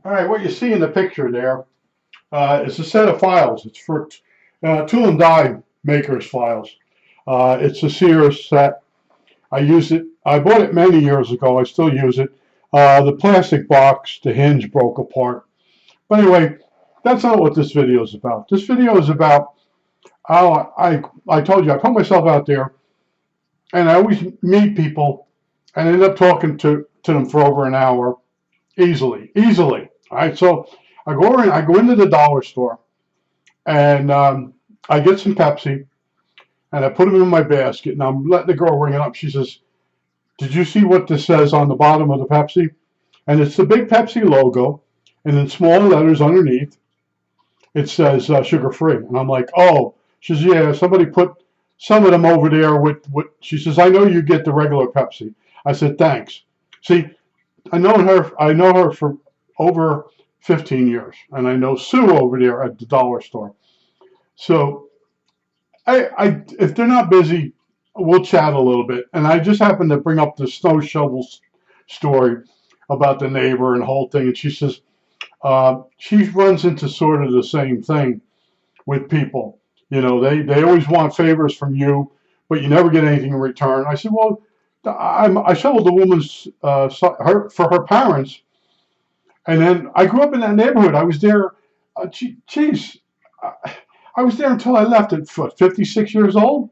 All right, what you see in the picture there is a set of files. It's for tool and die makers files. It's a Sears set. I use it. I bought it many years ago. I still use it. The plastic box, the hinge broke apart. But anyway, that's not what this video is about. This video is about how I told you I put myself out there, and I always meet people and end up talking to them for over an hour easily. All right, so I go into the dollar store and I get some Pepsi and I put them in my basket and I'm letting the girl ring it up. She says, "Did you see what this says on the bottom of the Pepsi?" And it's the big Pepsi logo, and in small letters underneath it says sugar free. And I'm like, "Oh." She says, "Yeah, somebody put some of them over there with." She says, "I know you get the regular Pepsi." I said, "Thanks." See, I know her for over 15 years, and I know Sue over there at the dollar store. So if they're not busy, we'll chat a little bit. And I just happened to bring up the snow shovel story about the neighbor and the whole thing. And she says she runs into sort of the same thing with people. You know, they always want favors from you, but you never get anything in return. I said, well, I shoveled the woman's for her parents, and then I grew up in that neighborhood. I was there. Geez, I was there until I left at 56 years old,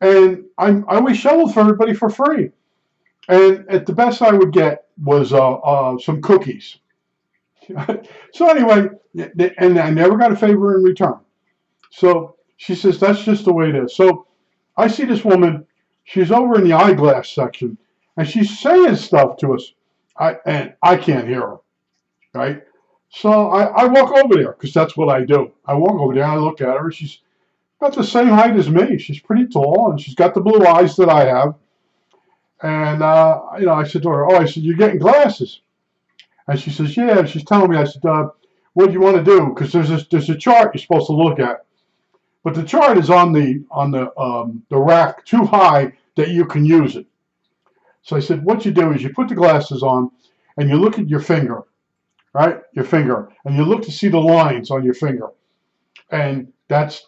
and I always shoveled for everybody for free. And at the best I would get was some cookies. So anyway, and I never got a favor in return. So she says that's just the way it is. So I see this woman. She's over in the eyeglass section, and she's saying stuff to us. And I can't hear her, right? So I walk over there because that's what I do. I walk over there and I look at her. She's about the same height as me. She's pretty tall and she's got the blue eyes that I have. And I said to her, "Oh," I said, "you're getting glasses?" And she says, "Yeah." And she's telling me. I said, "What do you want to do?" Because there's a chart you're supposed to look at, but the chart is on the rack too high that you can use it. So I said, "What you do is you put the glasses on and you look at your finger." Right? Your finger. And you look to see the lines on your finger. And that's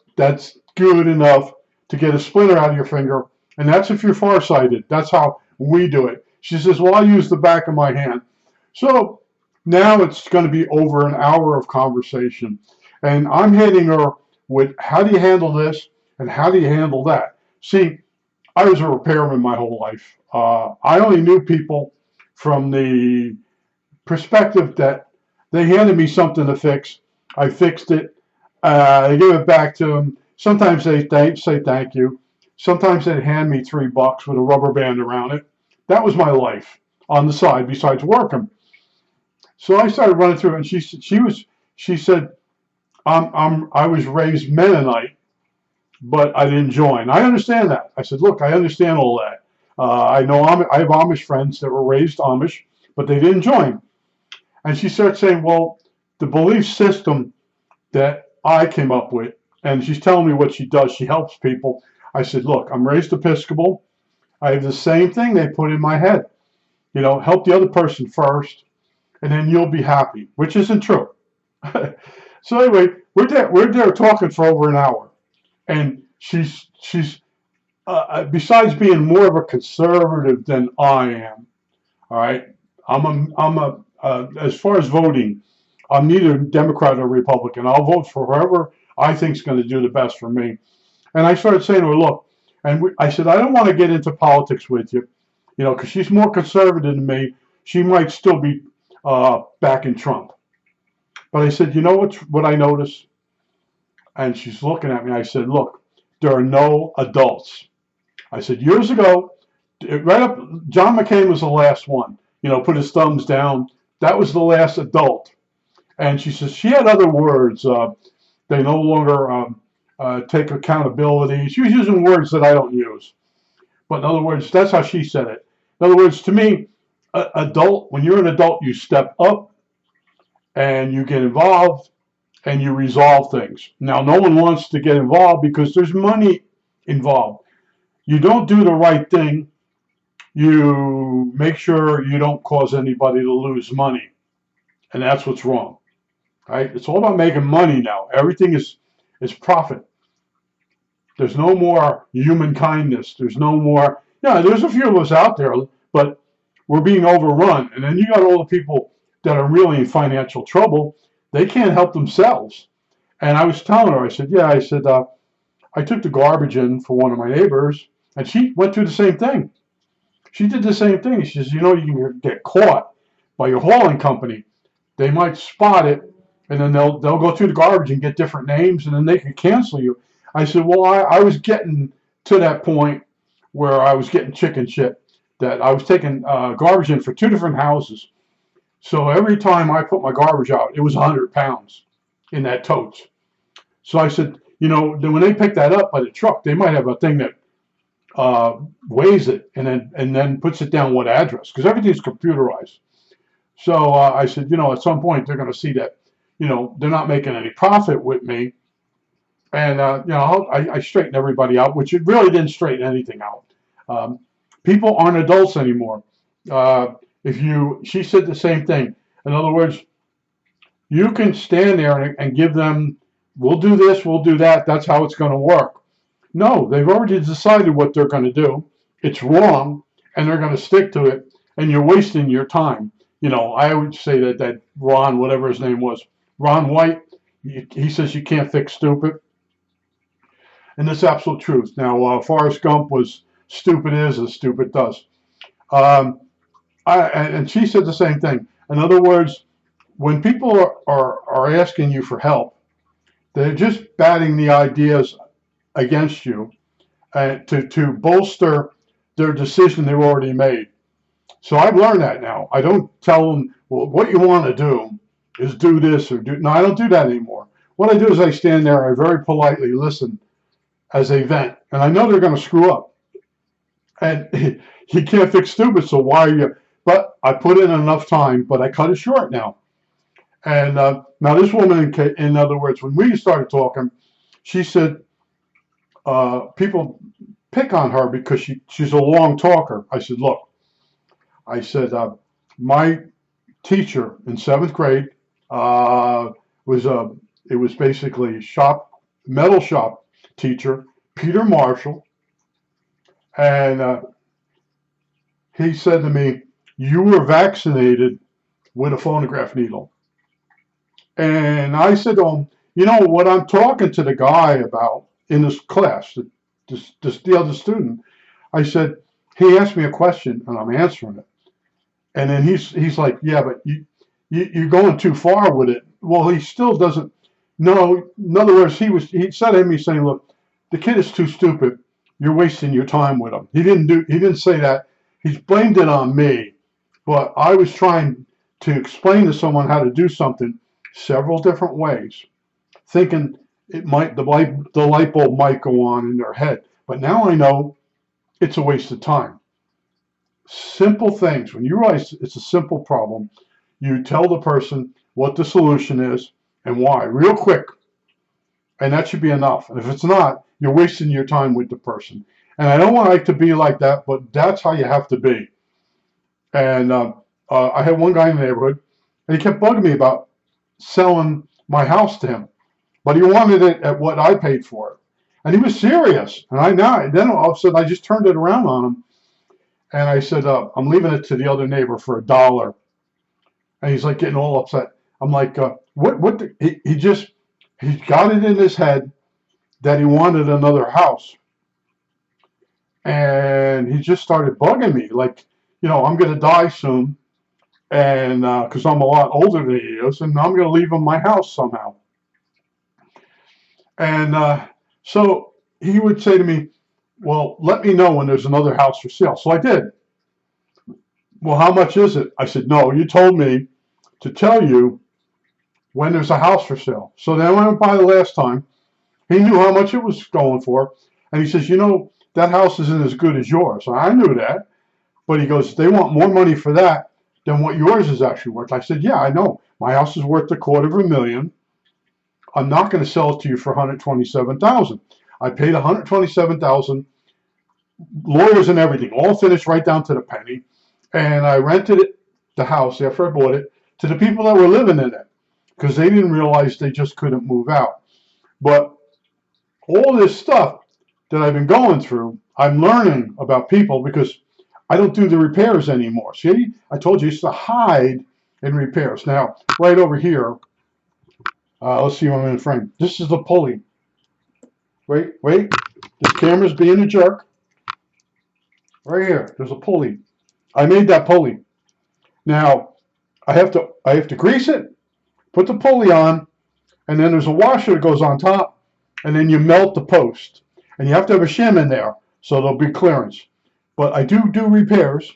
good enough to get a splinter out of your finger. And that's if you're farsighted. That's how we do it. She says, "Well, I use the back of my hand." So now it's going to be over an hour of conversation. And I'm hitting her with how do you handle this and how do you handle that? See, I was a repairman my whole life. I only knew people from the perspective that they handed me something to fix. I fixed it. I give it back to them. Sometimes they say thank you. Sometimes they'd hand me $3 with a rubber band around it. That was my life on the side besides working. So I started running through, and she said, I was raised Mennonite, but I didn't join. I understand that. I said, look, I understand all that. I know I have Amish friends that were raised Amish, but they didn't join. And she starts saying, well, the belief system that I came up with, and she's telling me what she does. She helps people. I said, look, I'm raised Episcopal. I have the same thing they put in my head. You know, help the other person first, and then you'll be happy, which isn't true. So anyway, we're there talking for over an hour. And she's besides being more of a conservative than I am, all right, as far as voting, I'm neither Democrat or Republican. I'll vote for whoever I think is going to do the best for me. And I started saying to her, look, I said, I don't want to get into politics with you, you know, because she's more conservative than me. She might still be backing Trump. But I said, you know what I noticed? And she's looking at me. I said, look, there are no adults. I said, years ago, right up, John McCain was the last one, you know, put his thumbs down. That was the last adult. And she says she had other words. They no longer take accountability. She was using words that I don't use. But in other words, that's how she said it. In other words, to me, when you're an adult, you step up and you get involved and you resolve things. Now, no one wants to get involved because there's money involved. You don't do the right thing. You make sure you don't cause anybody to lose money. and that's what's wrong. Right? It's all about making money now. Everything is profit. There's no more human kindness. There's no more. Yeah, there's a few of us out there, but we're being overrun. And then you got all the people that are really in financial trouble. They can't help themselves. And I was telling her, I said, yeah, I said, I took the garbage in for one of my neighbors, and she went through the same thing. She did the same thing. She says, you know, you can get caught by your hauling company. They might spot it, and then they'll go through the garbage and get different names, and then they can cancel you. I said, well, I was getting to that point where I was getting chicken shit, that I was taking garbage in for 2 different houses. So every time I put my garbage out, it was 100 pounds in that tote. So I said, you know, when they pick that up by the truck, they might have a thing that weighs it and then puts it down what address, because everything's computerized. So I said, you know, at some point they're going to see that, you know, they're not making any profit with me. And, you know, I straightened everybody out, which it really didn't straighten anything out. People aren't adults anymore. She said the same thing. In other words, you can stand there and give them, we'll do this, we'll do that, that's how it's going to work. No, they've already decided what they're going to do. It's wrong, and they're going to stick to it, and you're wasting your time. You know, I would say that Ron, whatever his name was, Ron White, he says you can't fix stupid. And that's absolute truth. Now, Forrest Gump was stupid is as stupid does. And she said the same thing. In other words, when people are asking you for help, they're just batting the ideas against you to bolster their decision they've already made. So I've learned that now. I don't tell them, well, what you want to do is do this or do. No, I don't do that anymore. What I do is I stand there, I very politely listen as they vent, and I know they're going to screw up. And you can't fix stupid, so why are you? But I put in enough time, but I cut it short now. And now this woman, in other words, when we started talking, she said people pick on her because she's a long talker. I said, look, I said, my teacher in 7th grade was basically metal shop teacher, Peter Marshall. And he said to me, you were vaccinated with a phonograph needle. And I said to him, you know, what I'm talking to the guy about in this class, the other student, I said, he asked me a question and I'm answering it. And then he's like, yeah, but you're going too far with it. Well, he still doesn't know. In other words, he said to me saying, look, the kid is too stupid. You're wasting your time with him. He didn't say that. He's blamed it on me. But I was trying to explain to someone how to do something several different ways, thinking the light bulb might go on in their head. But now I know it's a waste of time. Simple things. When you realize it's a simple problem, you tell the person what the solution is and why, real quick. And that should be enough. And if it's not, you're wasting your time with the person. And I don't want to be like that, but that's how you have to be. And I had one guy in the neighborhood, and he kept bugging me about selling my house to him. But he wanted it at what I paid for it. And he was serious. And then all of a sudden, I just turned it around on him. And I said, I'm leaving it to the other neighbor for $1. And he's like getting all upset. I'm like, what? He got it in his head that he wanted another house. And he just started bugging me. Like, you know, I'm going to die soon. And because I'm a lot older than he is. And I'm going to leave him my house somehow. And so he would say to me, well, let me know when there's another house for sale. So I did. Well, how much is it? I said, no, you told me to tell you when there's a house for sale. So then I went by the last time. He knew how much it was going for. And he says, you know, that house isn't as good as yours. So I knew that. But he goes, they want more money for that than what yours is actually worth. I said, yeah, I know. My house is worth $250,000. I'm not going to sell it to you for $127,000. I paid $127,000, lawyers and everything, all finished right down to the penny. And I rented the house after I bought it to the people that were living in it, because they didn't realize they just couldn't move out. But all this stuff that I've been going through, I'm learning about people because I don't do the repairs anymore. See, I told you I used to hide in repairs. Now, right over here, let's see if I'm in frame. This is the pulley. Wait. This camera's being a jerk. Right here, there's a pulley. I made that pulley. Now, I have to grease it, put the pulley on, and then there's a washer that goes on top, and then you melt the post. And you have to have a shim in there, so there'll be clearance. But I do repairs,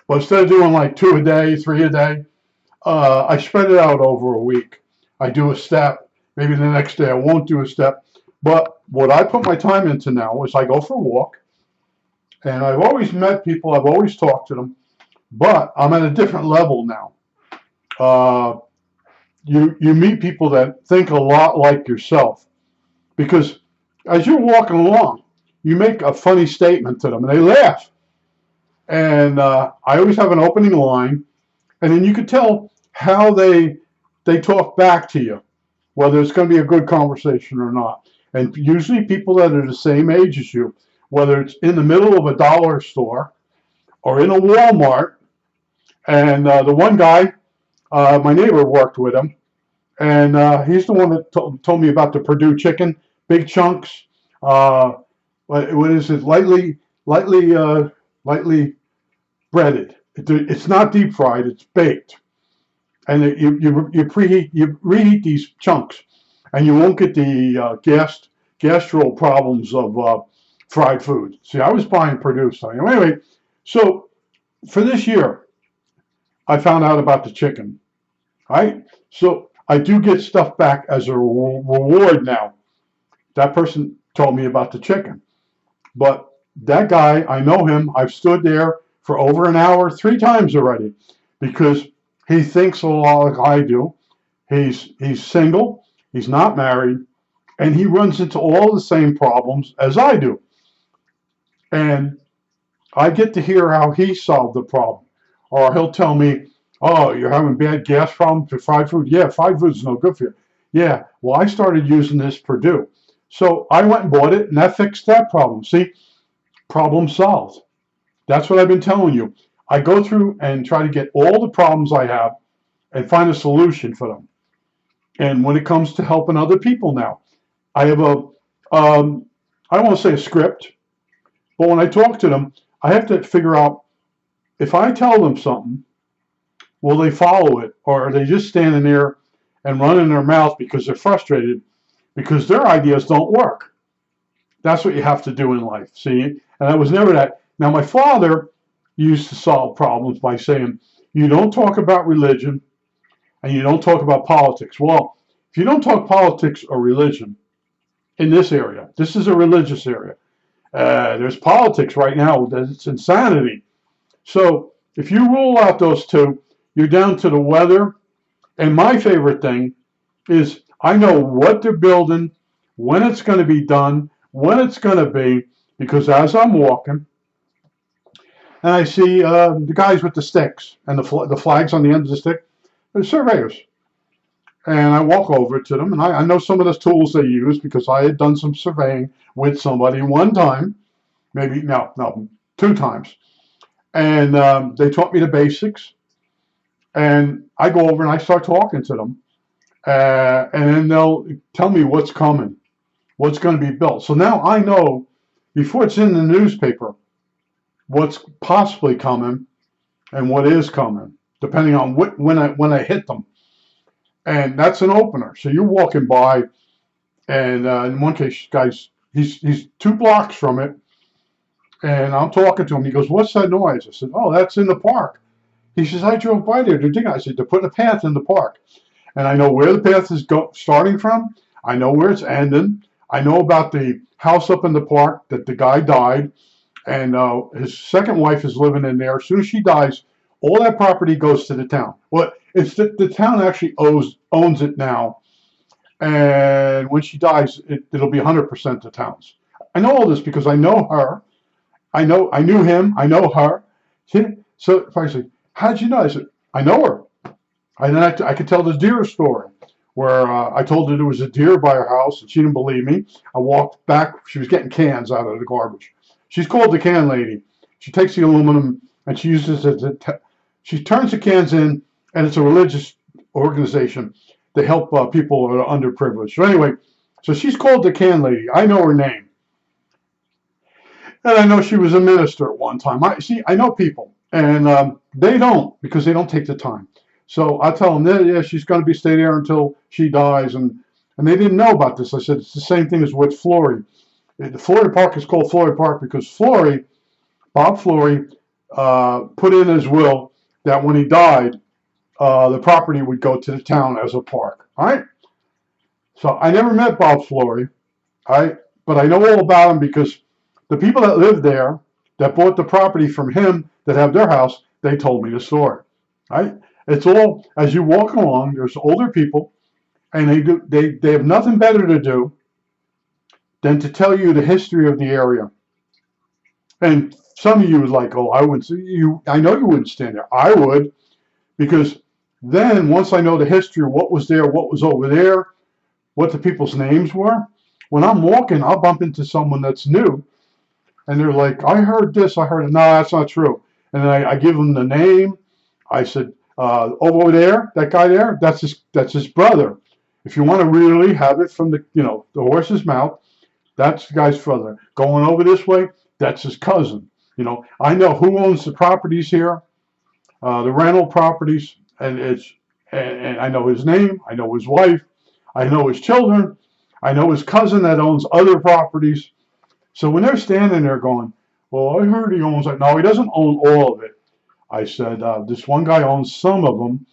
but instead of doing like 2 a day, 3 a day, I spread it out over a week. I do a step. Maybe the next day I won't do a step. But what I put my time into now is I go for a walk, and I've always met people, I've always talked to them, but I'm at a different level now. You meet people that think a lot like yourself, because as you're walking along, you make a funny statement to them, and they laugh. And I always have an opening line, and then you can tell how they talk back to you, whether it's going to be a good conversation or not. And usually people that are the same age as you, whether it's in the middle of a dollar store or in a Walmart. And the one guy, my neighbor worked with him, and he's the one that told me about the Purdue chicken, big chunks. What is it? Lightly breaded. It's not deep fried. It's baked, and you reheat these chunks, and you won't get the gastro problems of fried food. See, I was buying Purdue stuff. Anyway, so for this year, I found out about the chicken. Right? So I do get stuff back as a reward now. That person told me about the chicken. But that guy, I know him. I've stood there for over an hour 3 times already because he thinks a lot like I do. He's single. He's not married. And he runs into all the same problems as I do. And I get to hear how he solved the problem. Or he'll tell me, oh, you're having bad gas problems with fried food? Yeah, fried food is no good for you. Yeah, well, I started using this Purdue. So I went and bought it, and that fixed that problem. See, problem solved. That's what I've been telling you. I go through and try to get all the problems I have and find a solution for them. And when it comes to helping other people now, I have I don't want to say a script, but when I talk to them, I have to figure out if I tell them something, will they follow it, or are they just standing there and running their mouth because they're frustrated because their ideas don't work? That's what you have to do in life, see? And I was never that. Now, my father used to solve problems by saying, you don't talk about religion and you don't talk about politics. Well, if you don't talk politics or religion in this area, this is a religious area. There's politics right now. It's insanity. So if you rule out those two, you're down to the weather. And my favorite thing is I know what they're building, when it's going to be done, when it's going to be, because as I'm walking, and I see the guys with the sticks and the flags on the end of the stick, they're surveyors. And I walk over to them, and I know some of the tools they use because I had done some surveying with somebody one time, maybe, no, 2 times. And they taught me the basics. And I go over and I start talking to them. And then they'll tell me what's coming, what's going to be built. So now I know, before it's in the newspaper, what's possibly coming and what is coming, depending on when I hit them. And that's an opener. So you're walking by, and in one case, guys, he's 2 blocks from it, and I'm talking to him. He goes, "What's that noise?" I said, "Oh, that's in the park." He says, "I drove by there. They're digging." I said, "They're putting a path in the park." And I know where the path is starting from. I know where it's ending. I know about the house up in the park that the guy died, and his second wife is living in there. As soon as she dies, all that property goes to the town. Well, it's the town actually owns it now, and when she dies, it'll be 100% the town's. I know all this because I know her. I knew him. I know her. So if I say, "How'd you know?" I said, "I know her." And then I could tell the deer story where I told her there was a deer by her house and she didn't believe me. I walked back. She was getting cans out of the garbage. She's called the can lady. She takes the aluminum and she uses it she turns the cans in, and it's a religious organization. They help people who are underprivileged. So anyway, so she's called the can lady. I know her name. And I know she was a minister at one time. I know people, and they don't, because they don't take the time. So I tell them, yeah, she's going to be stay there until she dies, and they didn't know about this. I said it's the same thing as with Flory. The Flory Park is called Flory Park because Bob Flory, put in his will that when he died, the property would go to the town as a park. All right. So I never met Bob Flory, but I know all about him because the people that lived there, that bought the property from him, that have their house, they told me the story. Right? It's all, as you walk along, there's older people, and they have nothing better to do than to tell you the history of the area. And some of you would like, oh, I wouldn't see you. I know you wouldn't stand there. I would, because then once I know the history of what was there, what was over there, what the people's names were, when I'm walking, I'll bump into someone that's new, and they're like, I heard this, I heard it. No, that's not true. And then I give them the name. I said, over there, that guy there, that's his brother. If you want to really have it from the horse's mouth, that's the guy's brother. Going over this way, that's his cousin. I know who owns the properties here, the rental properties, and I know his name. I know his wife. I know his children. I know his cousin that owns other properties. So when they're standing there going, well, I heard he owns it. No, he doesn't own all of it. I said, this one guy owns some of them.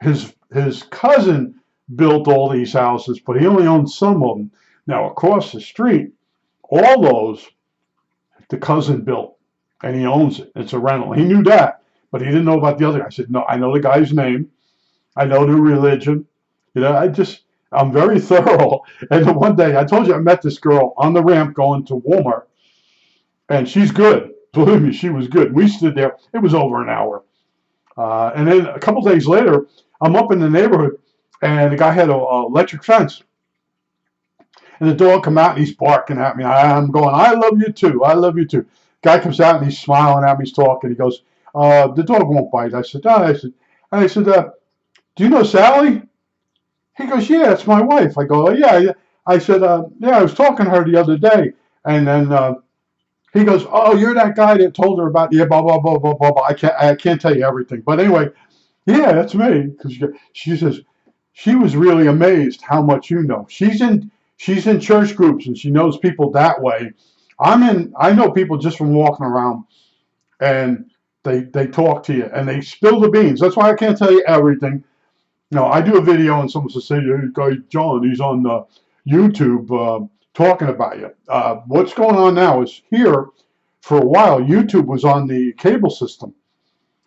His cousin built all these houses, but he only owns some of them. Now, across the street, all those, the cousin built, and he owns it. It's a rental. He knew that, but he didn't know about the other guy. I said, no, I know the guy's name. I know the religion. I'm very thorough. And then one day, I told you I met this girl on the ramp going to Walmart, and she's good. Believe me, she was good. We stood there. It was over an hour. And then a couple days later, I'm up in the neighborhood, and the guy had an electric fence. And the dog come out, and he's barking at me. I'm going, I love you too. I love you too. Guy comes out, and he's smiling at me. He's talking. He goes, the dog won't bite. I said, no. I said, do you know Sally? He goes, yeah, it's my wife. I go, yeah. I said, yeah, I was talking to her the other day. And then he goes, oh, you're that guy that told her about, yeah, blah, blah, blah, blah, blah, blah. I can't tell you everything. But anyway, yeah, that's me. Because she says, she was really amazed how much you know. She's in church groups, and she knows people that way. I know people just from walking around, and they talk to you, and they spill the beans. That's why I can't tell you everything. No, I do a video, and someone says, hey, guy John, he's on YouTube talking about you. What's going on now is here, for a while, YouTube was on the cable system.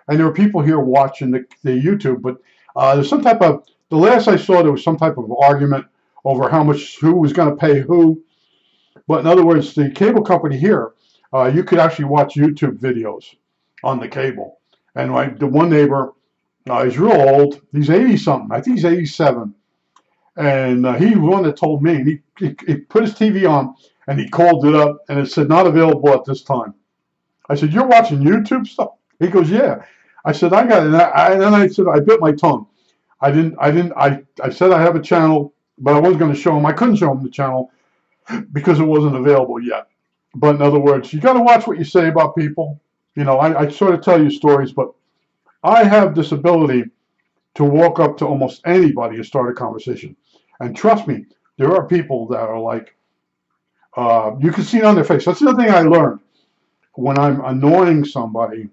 And there were people here watching the YouTube, but there's some type of, the last I saw, there was some type of argument over who was going to pay who. But in other words, the cable company here, you could actually watch YouTube videos on the cable. And the one neighbor, he's real old. He's 80-something. I think he's 87. And he was one that told me. And he put his TV on, and he called it up, and it said, not available at this time. I said, you're watching YouTube stuff? He goes, yeah. I said, I got it. And then I said, I bit my tongue. I said I have a channel, but I wasn't going to show him. I couldn't show him the channel because it wasn't available yet. But in other words, you got to watch what you say about people. I sort of tell you stories, but I have this ability to walk up to almost anybody and start a conversation. And trust me, there are people that are like, you can see it on their face. That's the other thing I learned. When I'm annoying somebody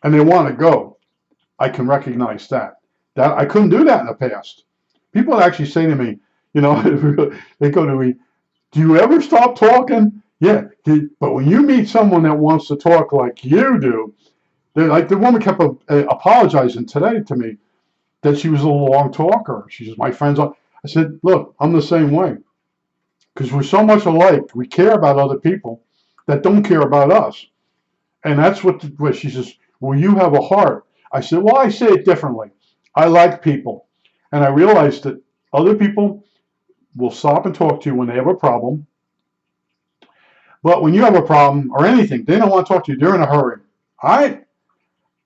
and they want to go, I can recognize that. I couldn't do that in the past. People actually say to me, they go to me, do you ever stop talking? Yeah. But when you meet someone that wants to talk like you do, they're like, the woman kept apologizing today to me that she was a long talker. She says, my friends are. I said, look, I'm the same way. Because we're so much alike. We care about other people that don't care about us. And that's what she says, well, you have a heart. I said, well, I say it differently. I like people. And I realized that other people will stop and talk to you when they have a problem. But when you have a problem or anything, they don't want to talk to you. They're in a hurry. All right?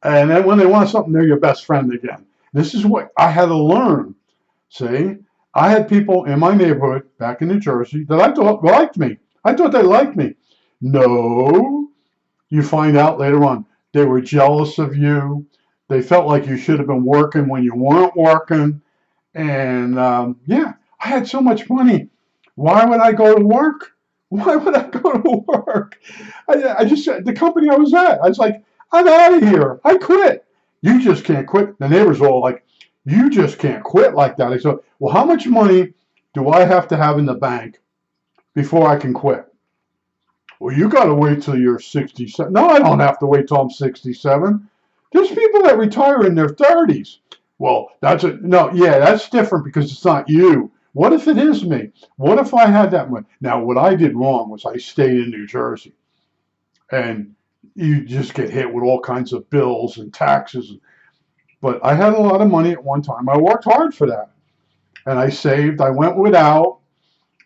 And then when they want something, they're your best friend again. This is what I had to learn. See? I had people in my neighborhood back in New Jersey that I thought liked me. I thought they liked me. No. You find out later on they were jealous of you. They felt like you should have been working when you weren't working. And yeah, I had so much money. Why would I go to work? Why would I go to work? I just, the company I was at, I was like, I'm out of here. I quit. You just can't quit. The neighbors were all like, you just can't quit like that. I said, well, how much money do I have to have in the bank before I can quit? Well, you got to wait till you're 67. No, I don't have to wait till I'm 67. There's people that retire in their 30s. Well, that's different because it's not you. What if it is me? What if I had that money? Now, what I did wrong was I stayed in New Jersey, and you just get hit with all kinds of bills and taxes. But I had a lot of money at one time. I worked hard for that, and I saved. I went without.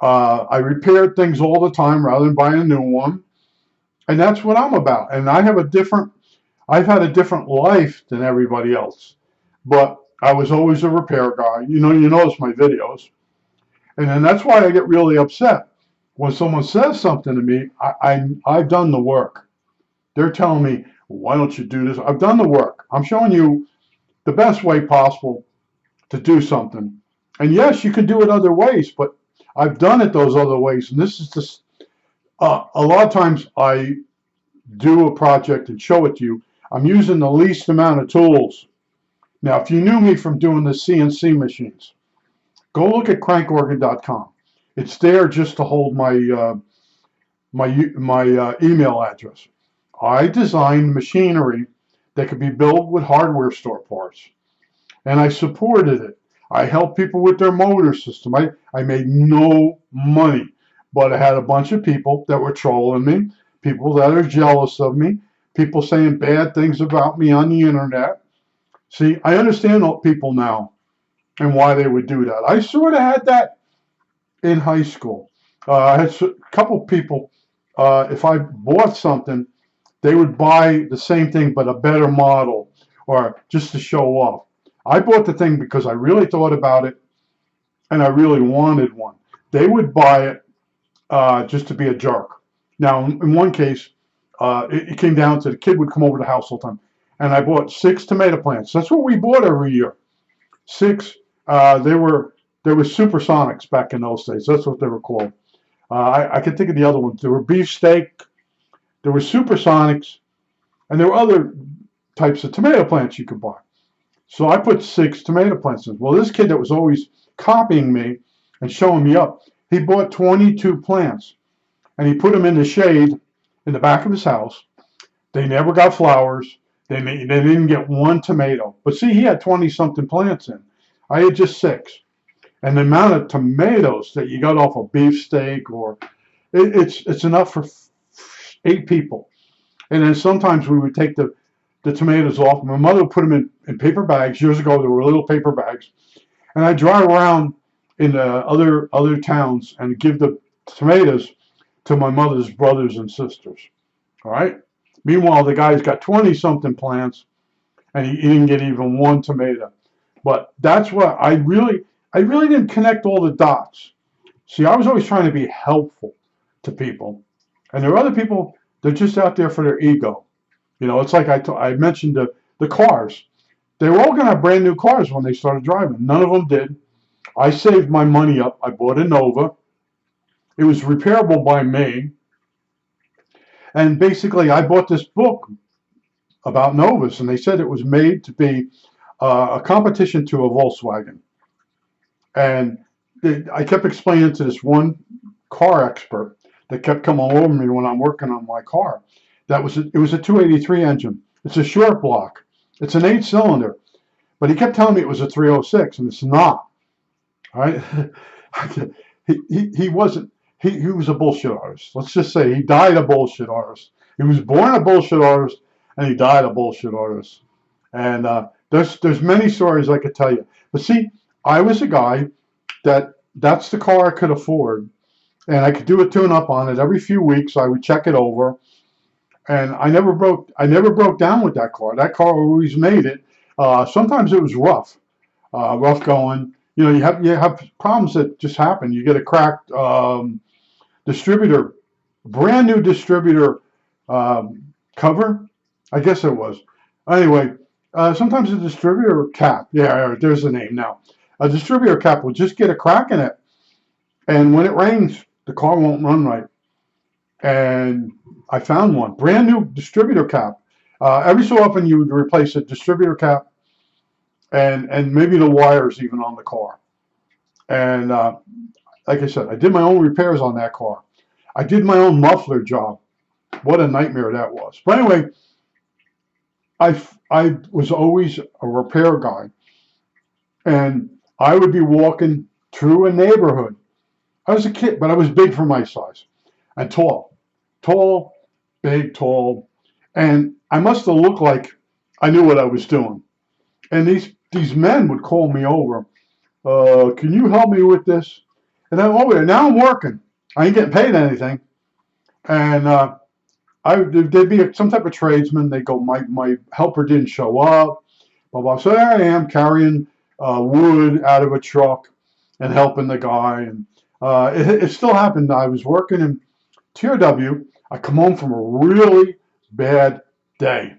I repaired things all the time rather than buying a new one, and that's what I'm about. And I've had a different life than everybody else, but I was always a repair guy. You notice my videos. And then that's why I get really upset when someone says something to me. I've done the work. They're telling me, why don't you do this? I've done the work. I'm showing you the best way possible to do something. And yes, you can do it other ways, but I've done it those other ways. And this is just, a lot of times I do a project and show it to you. I'm using the least amount of tools. Now, if you knew me from doing the CNC machines, go look at crankorgan.com. It's there just to hold my email address. I designed machinery that could be built with hardware store parts, and I supported it. I helped people with their motor system. I made no money, but I had a bunch of people that were trolling me, people that are jealous of me, people saying bad things about me on the internet. See, I understand people now and why they would do that. I sort of had that in high school. I had a couple people, if I bought something, they would buy the same thing but a better model or just to show off. I bought the thing because I really thought about it and I really wanted one. They would buy it just to be a jerk. Now, in one case, it came down to the kid would come over to the house all the time, and I bought 6 tomato plants. That's what we bought every year. 6. There were supersonics back in those days. That's what they were called. I can think of the other ones. There were beefsteak, there were supersonics, and there were other types of tomato plants you could buy. So I put 6 tomato plants in. Well, this kid that was always copying me and showing me up, he bought 22 plants, and he put them in the shade in the back of his house. They never got flowers. They didn't get one tomato. But see, he had 20-something plants in. I had just 6. And the amount of tomatoes that you got off a beefsteak, or it's enough for 8 people. And then sometimes we would take the tomatoes off. My mother would put them in paper bags. Years ago, there were little paper bags. And I'd drive around in other towns and give the tomatoes to my mother's brothers and sisters. All right? Meanwhile, the guy's got 20-something plants, and he didn't get even one tomato. But that's what I really didn't connect all the dots. See, I was always trying to be helpful to people. And there are other people, they're just out there for their ego. It's like I mentioned the cars. They were all going to have brand new cars when they started driving. None of them did. I saved my money up. I bought a Nova. It was repairable by me. And basically, I bought this book about Novas, and they said it was made to be a competition to a Volkswagen. And I kept explaining to this one car expert that kept coming over me when I'm working on my car. It was a 283 engine. It's a short block. It's an 8-cylinder. But he kept telling me it was a 306, and it's not. All right? He wasn't. He was a bullshit artist. Let's just say he died a bullshit artist. He was born a bullshit artist, and he died a bullshit artist. And There's many stories I could tell you. But see, I was a guy that's the car I could afford, and I could do a tune-up on it every few weeks. I would check it over, and I never broke down with that car. That car always made it. Sometimes it was rough going. You know, you have problems that just happen. You get a cracked distributor, brand new distributor cover. I guess it was. Anyway, sometimes a distributor cap. Yeah, there's the name now. A distributor cap will just get a crack in it, and when it rains, the car won't run right. And I found one, brand new distributor cap. Every so often you would replace a distributor cap and maybe the wires even on the car. And like I said, I did my own repairs on that car. I did my own muffler job. What a nightmare that was. But anyway, I was always a repair guy. And I would be walking through a neighborhood. I was a kid, but I was big for my size and tall. Tall, big, tall. And I must have looked like I knew what I was doing. And these men would call me over. Can you help me with this? And I'm over there. Now I'm working. I ain't getting paid anything. And there'd be some type of tradesman. They go, my helper didn't show up. Blah, blah. So there I am carrying wood out of a truck and helping the guy. And it still happened. I was working in TRW. I come home from a really bad day.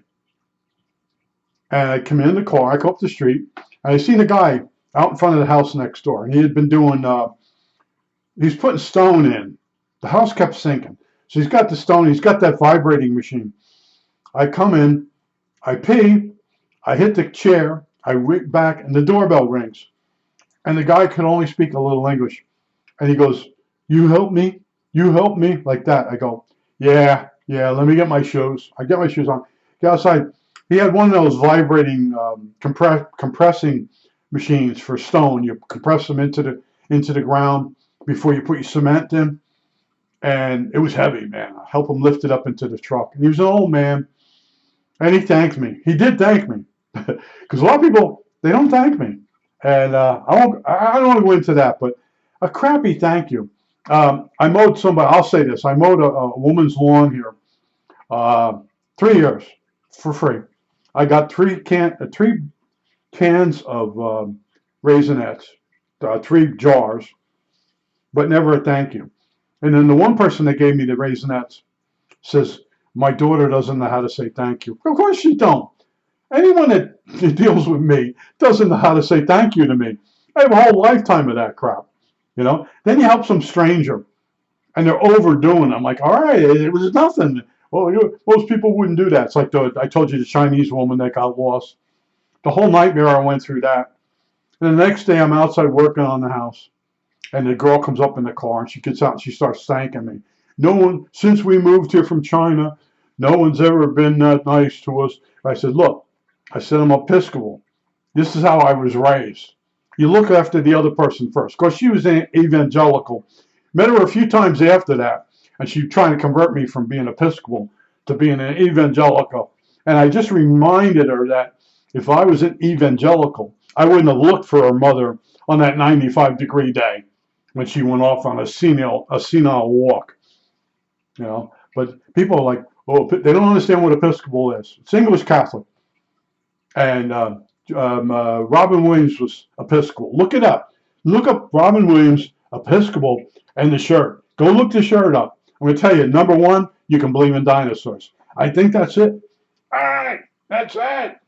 And I come in the car. I go up the street. And I seen a guy out in front of the house next door. And he had been doing, he's putting stone in. The house kept sinking. So he's got the stone. He's got that vibrating machine. I come in. I pee. I hit the chair. I went back, and the doorbell rings. And the guy could only speak a little English. And he goes, "You help me? You help me?" Like that. I go, yeah, let me get my shoes. I get my shoes on. Get outside. He had one of those vibrating compressing machines for stone. You compress them into the ground before you put your cement in. And it was heavy, man. I helped him lift it up into the truck. And he was an old man. And he thanked me. He did thank me. Because a lot of people, they don't thank me. And I don't want to go into that, but a crappy thank you. I mowed somebody, I'll say this, I mowed a woman's lawn here 3 years for free. I got three cans of Raisinets, 3 jars, but never a thank you. And then the one person that gave me the Raisinets says, "My daughter doesn't know how to say thank you." Of course she don't. Anyone that deals with me doesn't know how to say thank you to me. I have a whole lifetime of that crap, you know. Then you help some stranger, and they're overdoing it. I'm like, all right, it was nothing. Well, most people wouldn't do that. It's like I told you, the Chinese woman that got lost. The whole nightmare I went through that. And the next day I'm outside working on the house, and the girl comes up in the car, and she gets out and she starts thanking me. No one, since we moved here from China, no one's ever been that nice to us. I said, look, I said, I'm Episcopal. This is how I was raised. You look after the other person first. Of course, she was an evangelical. Met her a few times after that, and she trying to convert me from being Episcopal to being an evangelical. And I just reminded her that if I was an evangelical, I wouldn't have looked for her mother on that 95-degree day when she went off on a senile walk. You know, but people are like, oh, they don't understand what Episcopal is. It's English Catholic. And Robin Williams was Episcopal. Look it up. Look up Robin Williams, Episcopal, and the shirt. Go look the shirt up. I'm going to tell you, number one, you can believe in dinosaurs. I think that's it. All right, that's it.